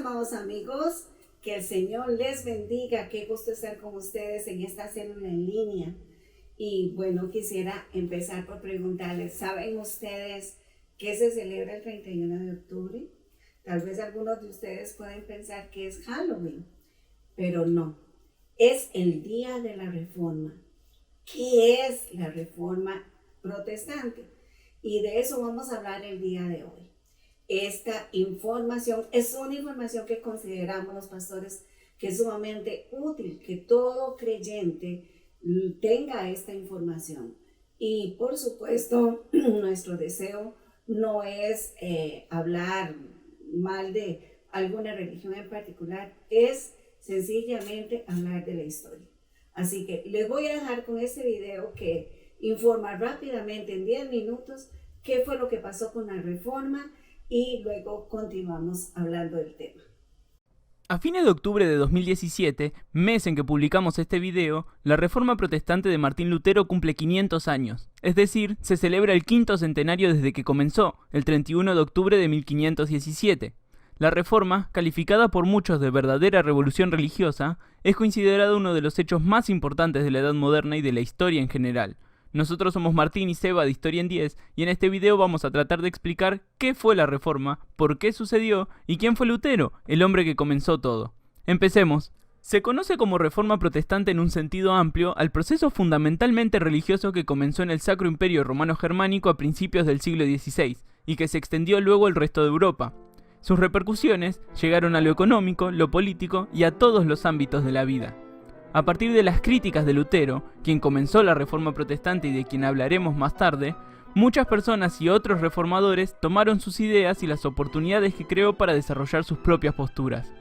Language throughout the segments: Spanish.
amados amigos, que el Señor les bendiga. Qué gusto estar con ustedes en esta célula en línea. Y bueno, quisiera empezar por preguntarles, ¿saben ustedes qué se celebra el 31 de octubre? Tal vez algunos de ustedes pueden pensar que es Halloween, pero no, es el día de la Reforma. ¿Qué es la Reforma protestante? Y de eso vamos a hablar el día de hoy. Esta información es una información que consideramos los pastores que es sumamente útil, que todo creyente tenga esta información. Y por supuesto, nuestro deseo no es hablar mal de alguna religión en particular, es sencillamente hablar de la historia. Así que les voy a dejar con este video que informa rápidamente en 10 minutos qué fue lo que pasó con la Reforma y luego continuamos hablando del tema. A fines de octubre de 2017, mes en que publicamos este video, la Reforma Protestante de Martín Lutero cumple 500 años, es decir, se celebra el quinto centenario desde que comenzó, el 31 de octubre de 1517. La Reforma, calificada por muchos de verdadera revolución religiosa, es considerada uno de los hechos más importantes de la Edad Moderna y de la historia en general. Nosotros somos Martín y Seba de Historia en 10 y en este video vamos a tratar de explicar qué fue la Reforma, por qué sucedió y quién fue Lutero, el hombre que comenzó todo. Empecemos. Se conoce como Reforma Protestante en un sentido amplio al proceso fundamentalmente religioso que comenzó en el Sacro Imperio Romano Germánico a principios del siglo XVI y que se extendió luego al resto de Europa. Sus repercusiones llegaron a lo económico, lo político y a todos los ámbitos de la vida. A partir de las críticas de Lutero, quien comenzó la Reforma Protestante y de quien hablaremos más tarde, muchas personas y otros reformadores tomaron sus ideas y las oportunidades que creó para desarrollar sus propias posturas.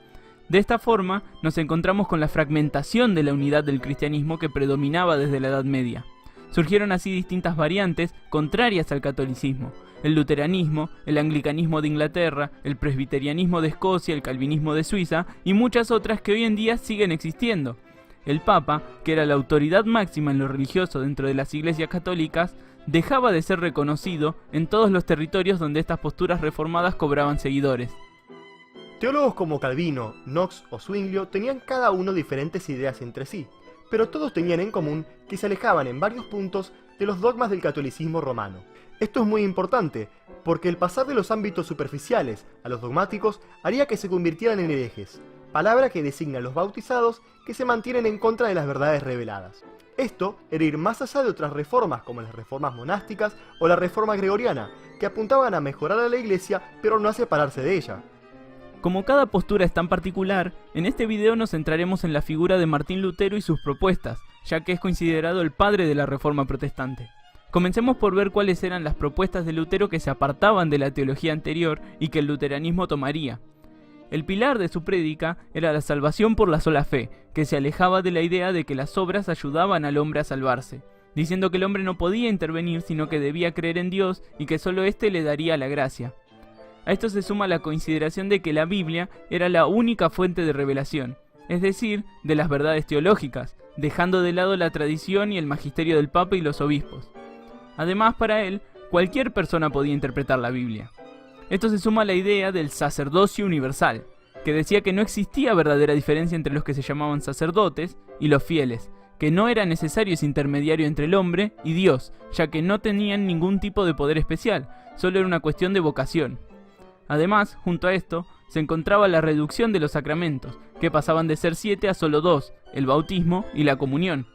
De esta forma, nos encontramos con la fragmentación de la unidad del cristianismo que predominaba desde la Edad Media. Surgieron así distintas variantes contrarias al catolicismo: el luteranismo, el anglicanismo de Inglaterra, el presbiterianismo de Escocia, el calvinismo de Suiza y muchas otras que hoy en día siguen existiendo. El Papa, que era la autoridad máxima en lo religioso dentro de las iglesias católicas, dejaba de ser reconocido en todos los territorios donde estas posturas reformadas cobraban seguidores. Teólogos como Calvino, Knox o Zwinglio tenían cada uno diferentes ideas entre sí, pero todos tenían en común que se alejaban en varios puntos de los dogmas del catolicismo romano. Esto es muy importante, porque el pasar de los ámbitos superficiales a los dogmáticos haría que se convirtieran en herejes, palabra que designa a los bautizados que se mantienen en contra de las verdades reveladas. Esto era ir más allá de otras reformas como las reformas monásticas o la reforma gregoriana, que apuntaban a mejorar a la iglesia pero no a separarse de ella. Como cada postura es tan particular, en este video nos centraremos en la figura de Martín Lutero y sus propuestas, ya que es considerado el padre de la Reforma Protestante. Comencemos por ver cuáles eran las propuestas de Lutero que se apartaban de la teología anterior y que el luteranismo tomaría. El pilar de su prédica era la salvación por la sola fe, que se alejaba de la idea de que las obras ayudaban al hombre a salvarse, diciendo que el hombre no podía intervenir sino que debía creer en Dios y que solo éste le daría la gracia. A esto se suma la consideración de que la Biblia era la única fuente de revelación, es decir, de las verdades teológicas, dejando de lado la tradición y el magisterio del Papa y los obispos. Además, para él, cualquier persona podía interpretar la Biblia. Esto se suma a la idea del sacerdocio universal, que decía que no existía verdadera diferencia entre los que se llamaban sacerdotes y los fieles, que no era necesario ese intermediario entre el hombre y Dios, ya que no tenían ningún tipo de poder especial, solo era una cuestión de vocación. Además, junto a esto, se encontraba la reducción de los sacramentos, que pasaban de ser 7 a solo 2, el bautismo y la comunión.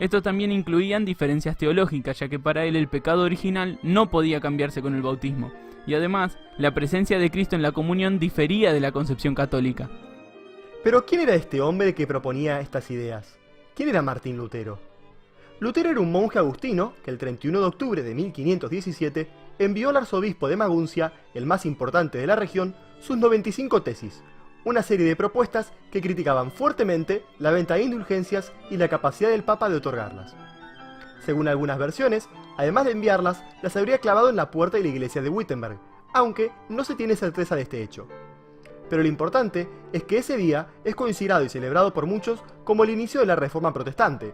Estos también incluían diferencias teológicas, ya que para él el pecado original no podía cambiarse con el bautismo. Y además, la presencia de Cristo en la comunión difería de la concepción católica. Pero ¿quién era este hombre que proponía estas ideas? ¿Quién era Martín Lutero? Lutero era un monje agustino que el 31 de octubre de 1517 envió al arzobispo de Maguncia, el más importante de la región, sus 95 tesis, una serie de propuestas que criticaban fuertemente la venta de indulgencias y la capacidad del Papa de otorgarlas. Según algunas versiones, además de enviarlas, las habría clavado en la puerta de la iglesia de Wittenberg, aunque no se tiene certeza de este hecho. Pero lo importante es que ese día es considerado y celebrado por muchos como el inicio de la Reforma Protestante.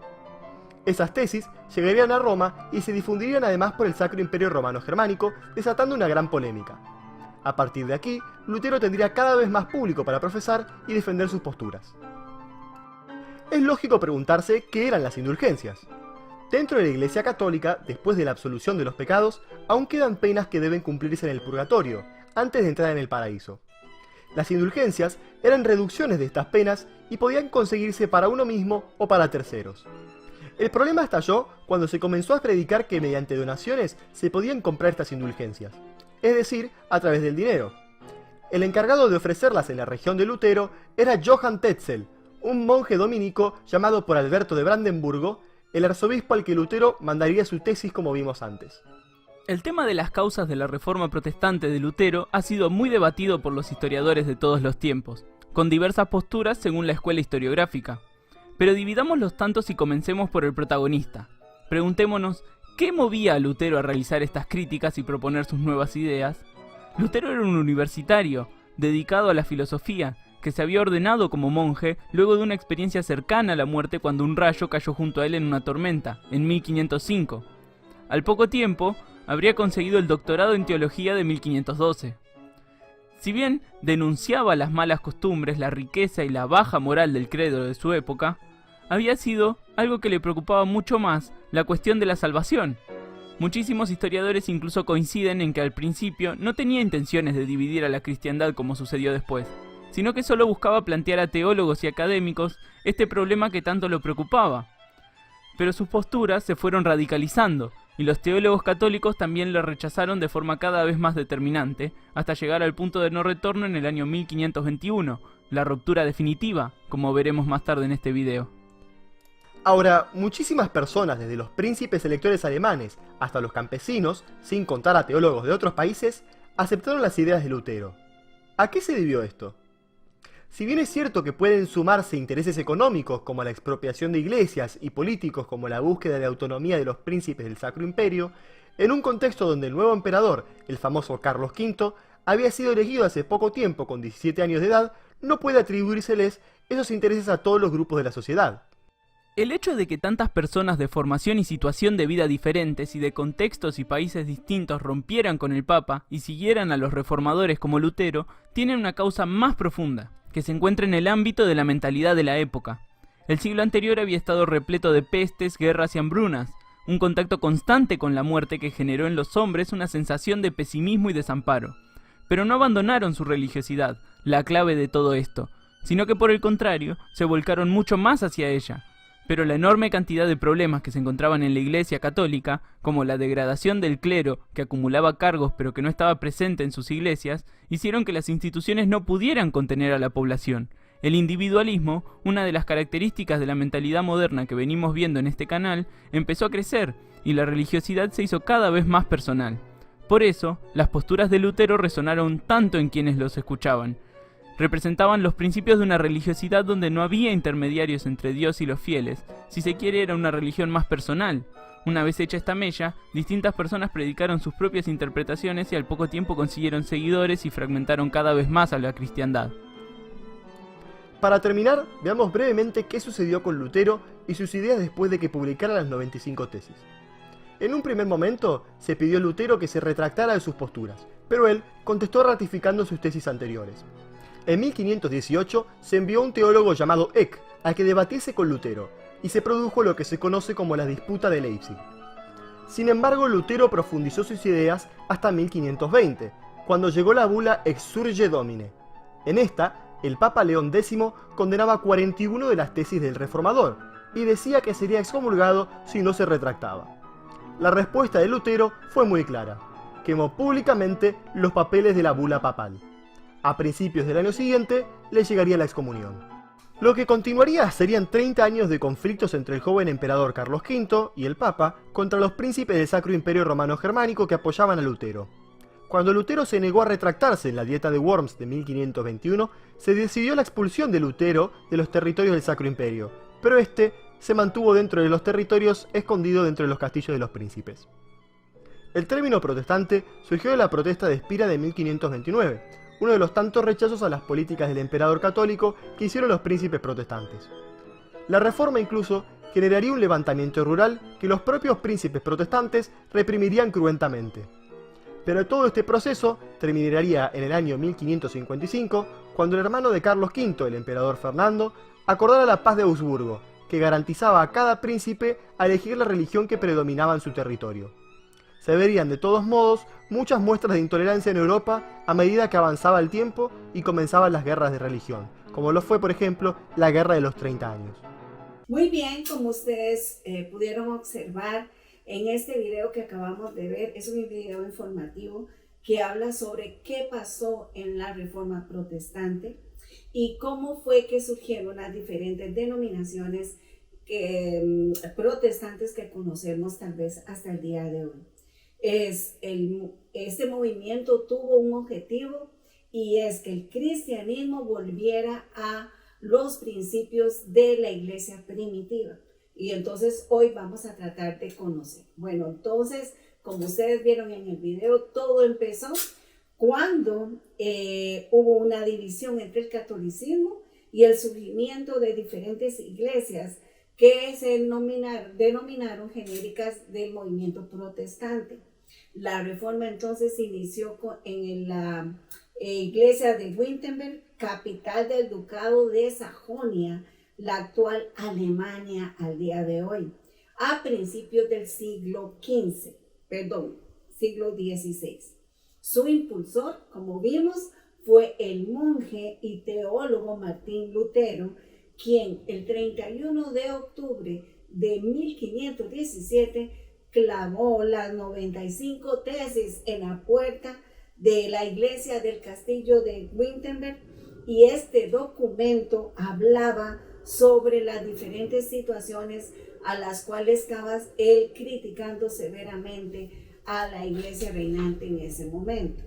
Esas tesis llegarían a Roma y se difundirían además por el Sacro Imperio Romano Germánico, desatando una gran polémica. A partir de aquí, Lutero tendría cada vez más público para profesar y defender sus posturas. Es lógico preguntarse qué eran las indulgencias. Dentro de la Iglesia Católica, después de la absolución de los pecados, aún quedan penas que deben cumplirse en el purgatorio, antes de entrar en el paraíso. Las indulgencias eran reducciones de estas penas y podían conseguirse para uno mismo o para terceros. El problema estalló cuando se comenzó a predicar que mediante donaciones se podían comprar estas indulgencias, es decir, a través del dinero. El encargado de ofrecerlas en la región de Lutero era Johann Tetzel, un monje dominico llamado por Alberto de Brandenburgo, el arzobispo al que Lutero mandaría su tesis como vimos antes. El tema de las causas de la reforma protestante de Lutero ha sido muy debatido por los historiadores de todos los tiempos, con diversas posturas según la escuela historiográfica. Pero dividamos los tantos y comencemos por el protagonista. Preguntémonos, ¿qué movía a Lutero a realizar estas críticas y proponer sus nuevas ideas? Lutero era un universitario, dedicado a la filosofía, que se había ordenado como monje luego de una experiencia cercana a la muerte cuando un rayo cayó junto a él en una tormenta, en 1505. Al poco tiempo, habría conseguido el doctorado en teología de 1512. Si bien denunciaba las malas costumbres, la riqueza y la baja moral del credo de su época, había sido algo que le preocupaba mucho más la cuestión de la salvación. Muchísimos historiadores incluso coinciden en que al principio no tenía intenciones de dividir a la cristiandad como sucedió después, sino que solo buscaba plantear a teólogos y académicos este problema que tanto lo preocupaba. Pero sus posturas se fueron radicalizando, y los teólogos católicos también lo rechazaron de forma cada vez más determinante, hasta llegar al punto de no retorno en el año 1521, la ruptura definitiva, como veremos más tarde en este video. Ahora, muchísimas personas, desde los príncipes electores alemanes hasta los campesinos, sin contar a teólogos de otros países, aceptaron las ideas de Lutero. ¿A qué se debió esto? Si bien es cierto que pueden sumarse intereses económicos como la expropiación de iglesias y políticos como la búsqueda de autonomía de los príncipes del Sacro Imperio, en un contexto donde el nuevo emperador, el famoso Carlos V, había sido elegido hace poco tiempo con 17 años de edad, no puede atribuírseles esos intereses a todos los grupos de la sociedad. El hecho de que tantas personas de formación y situación de vida diferentes y de contextos y países distintos rompieran con el Papa y siguieran a los reformadores como Lutero, tiene una causa más profunda, que se encuentra en el ámbito de la mentalidad de la época. El siglo anterior había estado repleto de pestes, guerras y hambrunas, un contacto constante con la muerte que generó en los hombres una sensación de pesimismo y desamparo. Pero no abandonaron su religiosidad, la clave de todo esto, sino que por el contrario, se volcaron mucho más hacia ella. Pero la enorme cantidad de problemas que se encontraban en la Iglesia católica, como la degradación del clero, que acumulaba cargos pero que no estaba presente en sus iglesias, hicieron que las instituciones no pudieran contener a la población. El individualismo, una de las características de la mentalidad moderna que venimos viendo en este canal, empezó a crecer, y la religiosidad se hizo cada vez más personal. Por eso, las posturas de Lutero resonaron tanto en quienes los escuchaban. Representaban los principios de una religiosidad donde no había intermediarios entre Dios y los fieles. Si se quiere, era una religión más personal. Una vez hecha esta mella, distintas personas predicaron sus propias interpretaciones y al poco tiempo consiguieron seguidores y fragmentaron cada vez más a la cristiandad. Para terminar, veamos brevemente qué sucedió con Lutero y sus ideas después de que publicara las 95 tesis. En un primer momento, se pidió a Lutero que se retractara de sus posturas, pero él contestó ratificando sus tesis anteriores. En 1518 se envió un teólogo llamado Eck a que debatiese con Lutero, y se produjo lo que se conoce como la disputa de Leipzig. Sin embargo, Lutero profundizó sus ideas hasta 1520, cuando llegó la bula Exsurge Domine. En esta, el Papa León X condenaba 41 de las tesis del reformador, y decía que sería excomulgado si no se retractaba. La respuesta de Lutero fue muy clara: quemó públicamente los papeles de la bula papal. A principios del año siguiente le llegaría la excomunión. Lo que continuaría serían 30 años de conflictos entre el joven emperador Carlos V y el Papa contra los príncipes del Sacro Imperio Romano Germánico que apoyaban a Lutero. Cuando Lutero se negó a retractarse en la Dieta de Worms de 1521, se decidió la expulsión de Lutero de los territorios del Sacro Imperio, pero este se mantuvo dentro de los territorios escondido dentro de los castillos de los príncipes. El término protestante surgió de la protesta de Espira de 1529, uno de los tantos rechazos a las políticas del emperador católico que hicieron los príncipes protestantes. La reforma incluso generaría un levantamiento rural que los propios príncipes protestantes reprimirían cruentamente. Pero todo este proceso terminaría en el año 1555, cuando el hermano de Carlos V, el emperador Fernando, acordara la paz de Augsburgo, que garantizaba a cada príncipe a elegir la religión que predominaba en su territorio. Se verían de todos modos muchas muestras de intolerancia en Europa a medida que avanzaba el tiempo y comenzaban las guerras de religión, como lo fue por ejemplo la Guerra de los 30 años. Muy bien, como ustedes pudieron observar en este video que acabamos de ver, es un video informativo que habla sobre qué pasó en la Reforma Protestante y cómo fue que surgieron las diferentes denominaciones protestantes que conocemos tal vez hasta el día de hoy. Este movimiento tuvo un objetivo, y es que el cristianismo volviera a los principios de la iglesia primitiva. Y entonces hoy vamos a tratar de conocer. Bueno, entonces, como ustedes vieron en el video, todo empezó cuando hubo una división entre el catolicismo y el surgimiento de diferentes iglesias que se denominaron genéricas del movimiento protestante. La reforma entonces se inició en la iglesia de Wittenberg, capital del ducado de Sajonia, la actual Alemania al día de hoy, a principios del siglo XVI. Su impulsor, como vimos, fue el monje y teólogo Martín Lutero, quien el 31 de octubre de 1517 clavó las 95 tesis en la puerta de la iglesia del castillo de Wittenberg, y este documento hablaba sobre las diferentes situaciones a las cuales estaba él criticando severamente a la iglesia reinante en ese momento.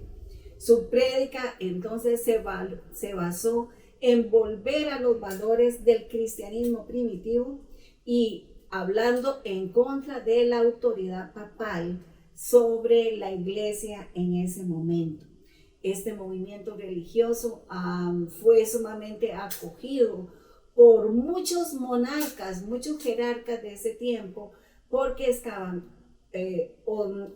Su prédica entonces se basó en volver a los valores del cristianismo primitivo y hablando en contra de la autoridad papal sobre la iglesia en ese momento. Este movimiento religioso fue sumamente acogido por muchos monarcas, muchos jerarcas de ese tiempo, porque estaban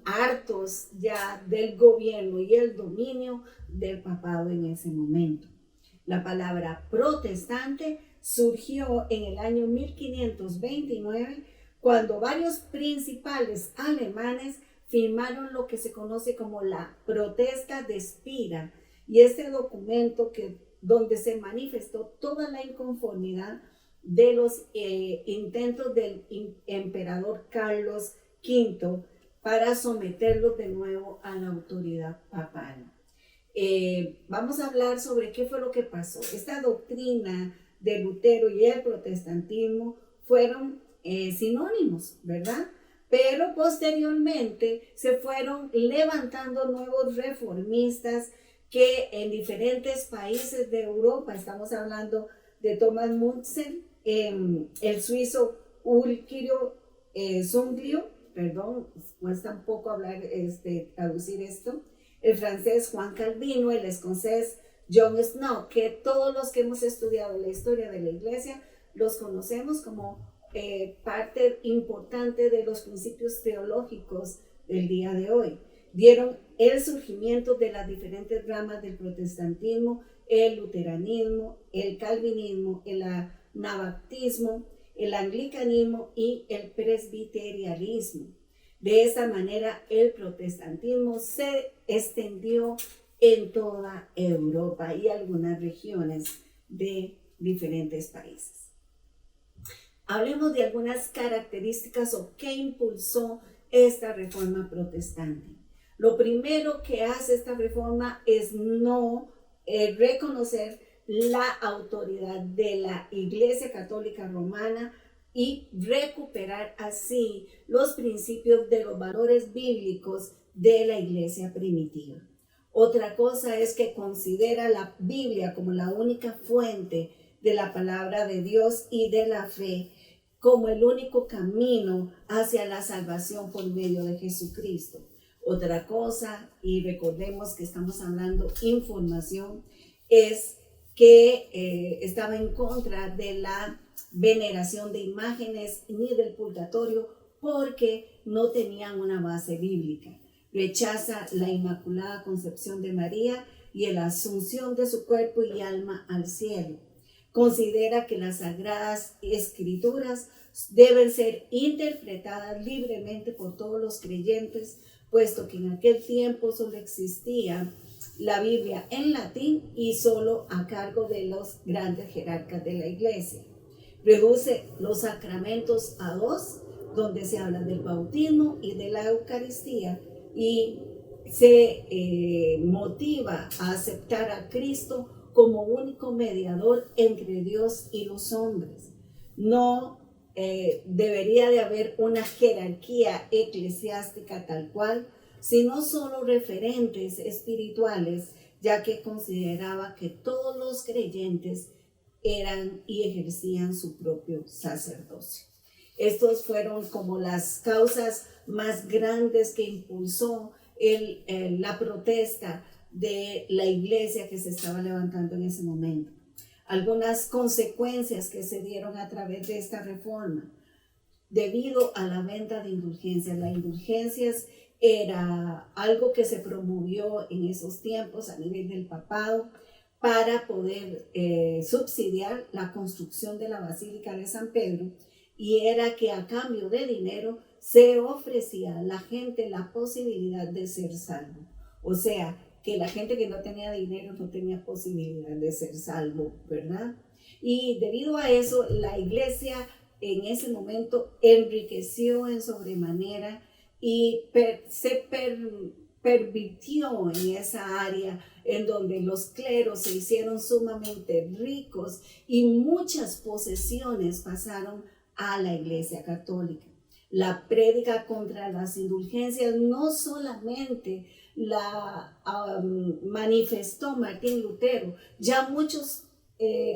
hartos ya del gobierno y el dominio del papado en ese momento. La palabra protestante surgió en el año 1529, cuando varios principales alemanes firmaron lo que se conoce como la Protesta de Spira, y este documento donde se manifestó toda la inconformidad de los intentos del emperador Carlos V para someterlos de nuevo a la autoridad papal. Vamos a hablar sobre qué fue lo que pasó. Esta doctrina de Lutero y el protestantismo fueron sinónimos, ¿verdad? Pero posteriormente se fueron levantando nuevos reformistas que en diferentes países de Europa, estamos hablando de Thomas Munzer, el suizo Ulquiro Zwinglio, cuesta un poco traducir esto, el francés Juan Calvino, el escocés John Snow, que todos los que hemos estudiado la historia de la iglesia los conocemos como parte importante de los principios teológicos del día de hoy. Dieron el surgimiento de las diferentes ramas del protestantismo, el luteranismo, el calvinismo, el anabaptismo, el anglicanismo y el presbiterianismo. De esta manera, el protestantismo se extendió en toda Europa y algunas regiones de diferentes países. Hablemos de algunas características o qué impulsó esta reforma protestante. Lo primero que hace esta reforma es no reconocer la autoridad de la Iglesia Católica Romana y recuperar así los principios de los valores bíblicos de la iglesia primitiva. Otra cosa es que considera la Biblia como la única fuente de la palabra de Dios y de la fe, como el único camino hacia la salvación por medio de Jesucristo. Otra cosa, y recordemos que estamos hablando información, es que estaba en contra de la veneración de imágenes ni del purgatorio, porque no tenían una base bíblica. rechaza la Inmaculada Concepción de María y la asunción de su cuerpo y alma al cielo. Considera que las Sagradas Escrituras deben ser interpretadas libremente por todos los creyentes, puesto que en aquel tiempo solo existía la Biblia en latín y solo a cargo de los grandes jerarcas de la Iglesia. Reduce los sacramentos a dos, donde se habla del bautismo y de la Eucaristía, y se motiva a aceptar a Cristo como único mediador entre Dios y los hombres. No debería de haber una jerarquía eclesiástica tal cual, sino solo referentes espirituales, ya que consideraba que todos los creyentes eran y ejercían su propio sacerdocio. Estos fueron como las causas más grandes que impulsó la protesta de la iglesia que se estaba levantando en ese momento. Algunas consecuencias que se dieron a través de esta reforma, debido a la venta de indulgencias. Las indulgencias era algo que se promovió en esos tiempos a nivel del papado para poder subsidiar la construcción de la Basílica de San Pedro, y era que a cambio de dinero se ofrecía a la gente la posibilidad de ser salvo. O sea, que la gente que no tenía dinero no tenía posibilidad de ser salvo, ¿verdad? Y debido a eso, la iglesia en ese momento enriqueció en sobremanera y se pervirtió en esa área en donde los cleros se hicieron sumamente ricos y muchas posesiones pasaron a la Iglesia Católica. La prédica contra las indulgencias no solamente la manifestó Martín Lutero, ya muchos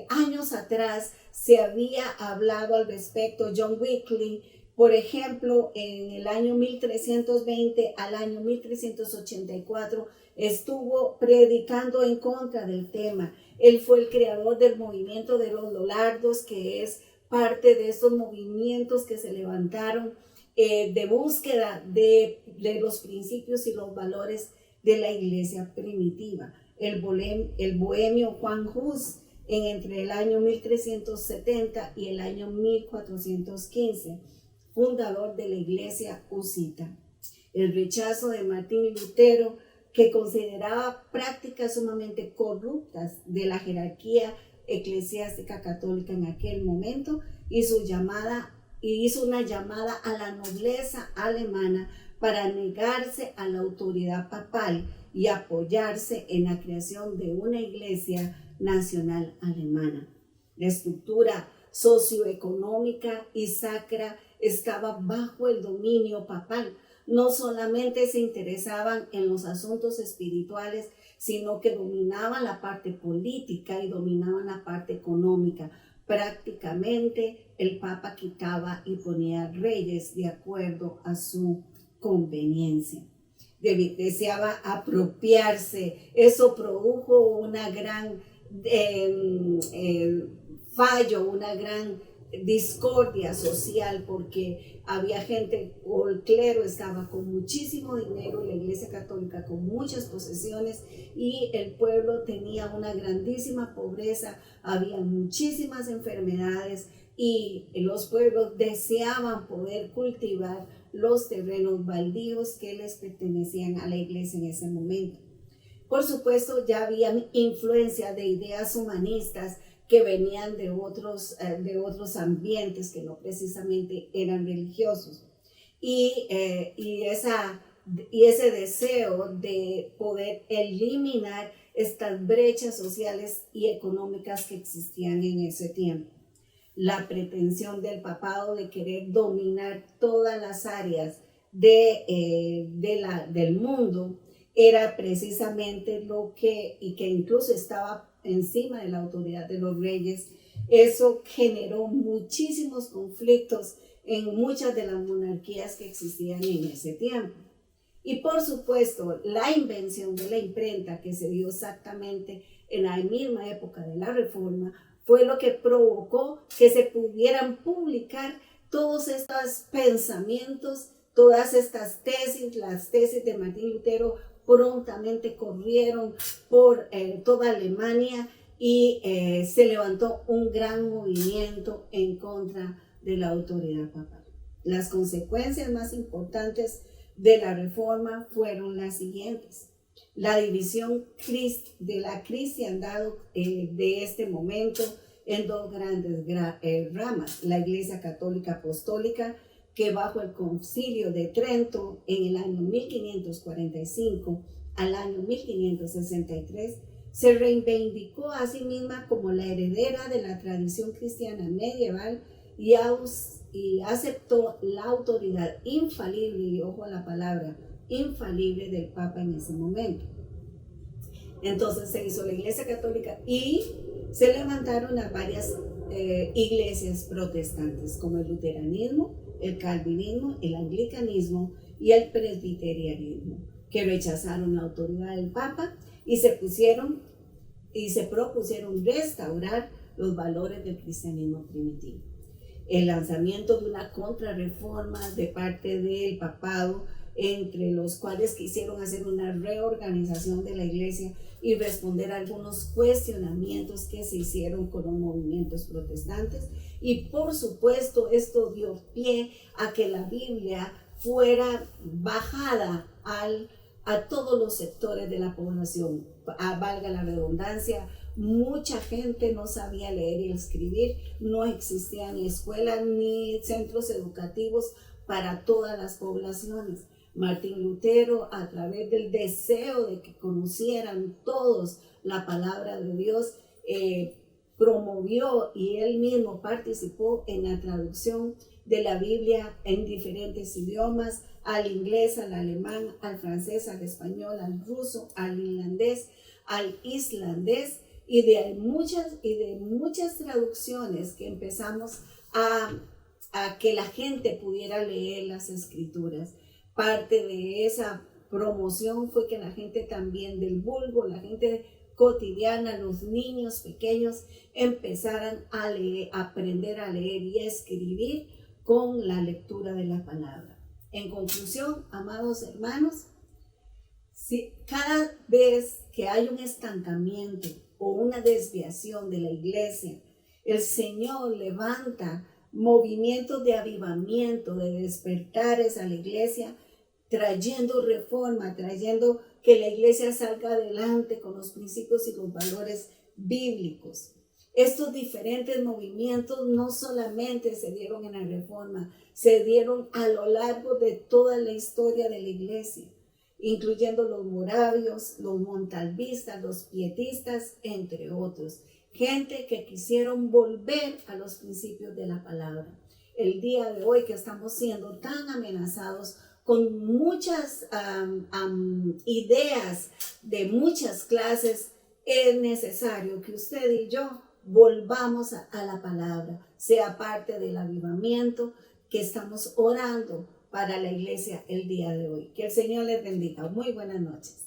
años atrás se había hablado al respecto. John Wycliffe, por ejemplo, en el año 1320 al año 1384 estuvo predicando en contra del tema. Él fue el creador del movimiento de los Lollardos, que es parte de esos movimientos que se levantaron de búsqueda de los principios y los valores de la iglesia primitiva. El bohemio Juan Hus, entre el año 1370 y el año 1415, fundador de la iglesia husita. El rechazo de Martín Lutero, que consideraba prácticas sumamente corruptas de la jerarquía eclesiástica católica en aquel momento, hizo una llamada a la nobleza alemana para negarse a la autoridad papal y apoyarse en la creación de una iglesia nacional alemana. La estructura socioeconómica y sacra estaba bajo el dominio papal. No solamente se interesaban en los asuntos espirituales, sino que dominaban la parte política y dominaban la parte económica. Prácticamente el Papa quitaba y ponía reyes de acuerdo a su conveniencia. Deseaba apropiarse. Eso produjo una gran fallo, una gran discordia social, porque había gente, o el clero estaba con muchísimo dinero, la iglesia católica con muchas posesiones, y el pueblo tenía una grandísima pobreza, había muchísimas enfermedades, y los pueblos deseaban poder cultivar los terrenos baldíos que les pertenecían a la iglesia en ese momento. Por supuesto, ya habían influencia de ideas humanistas que venían de otros ambientes que no precisamente eran religiosos. Y ese deseo de poder eliminar estas brechas sociales y económicas que existían en ese tiempo. La pretensión del papado de querer dominar todas las áreas del mundo era precisamente lo que incluso estaba encima de la autoridad de los reyes. Eso generó muchísimos conflictos en muchas de las monarquías que existían en ese tiempo. Y por supuesto, la invención de la imprenta, que se dio exactamente en la misma época de la Reforma, fue lo que provocó que se pudieran publicar todos estos pensamientos todas estas tesis, las tesis de Martín Lutero, prontamente corrieron por toda Alemania y se levantó un gran movimiento en contra de la autoridad papal. Las consecuencias más importantes de la reforma fueron las siguientes. La división de la cristiandad de este momento en dos grandes ramas. La Iglesia Católica Apostólica, que bajo el Concilio de Trento en el año 1545 al año 1563 se reivindicó a sí misma como la heredera de la tradición cristiana medieval y aceptó la autoridad infalible, y ojo a la palabra, infalible del Papa en ese momento. Entonces se hizo la Iglesia Católica y se levantaron a varias iglesias protestantes, como el luteranismo, el calvinismo, el anglicanismo y el presbiterianismo, que rechazaron la autoridad del Papa y se propusieron restaurar los valores del cristianismo primitivo. El lanzamiento de una contrarreforma de parte del papado, entre los cuales quisieron hacer una reorganización de la iglesia y responder a algunos cuestionamientos que se hicieron con los movimientos protestantes. Y por supuesto esto dio pie a que la Biblia fuera bajada a todos los sectores de la población. Valga la redundancia, mucha gente no sabía leer y escribir, no existían escuelas ni centros educativos para todas las poblaciones. Martín Lutero, a través del deseo de que conocieran todos la palabra de Dios, promovió y él mismo participó en la traducción de la Biblia en diferentes idiomas, al inglés, al alemán, al francés, al español, al ruso, al irlandés, al islandés, y de muchas traducciones que empezamos a que la gente pudiera leer las escrituras. Parte de esa promoción fue que la gente también del vulgo, la gente cotidiana, los niños pequeños empezaran a leer, a aprender a leer y a escribir con la lectura de la palabra. En conclusión, amados hermanos, si cada vez que hay un estancamiento o una desviación de la iglesia, el Señor levanta movimientos de avivamiento, de despertares a la iglesia, trayendo reforma, trayendo que la iglesia salga adelante con los principios y los valores bíblicos. Estos diferentes movimientos no solamente se dieron en la Reforma, se dieron a lo largo de toda la historia de la iglesia, incluyendo los moravios, los montalvistas, los pietistas, entre otros. Gente que quisieron volver a los principios de la palabra. El día de hoy que estamos siendo tan amenazados con muchas ideas de muchas clases, es necesario que usted y yo volvamos a la palabra, sea parte del avivamiento que estamos orando para la iglesia el día de hoy. Que el Señor les bendiga. Muy buenas noches.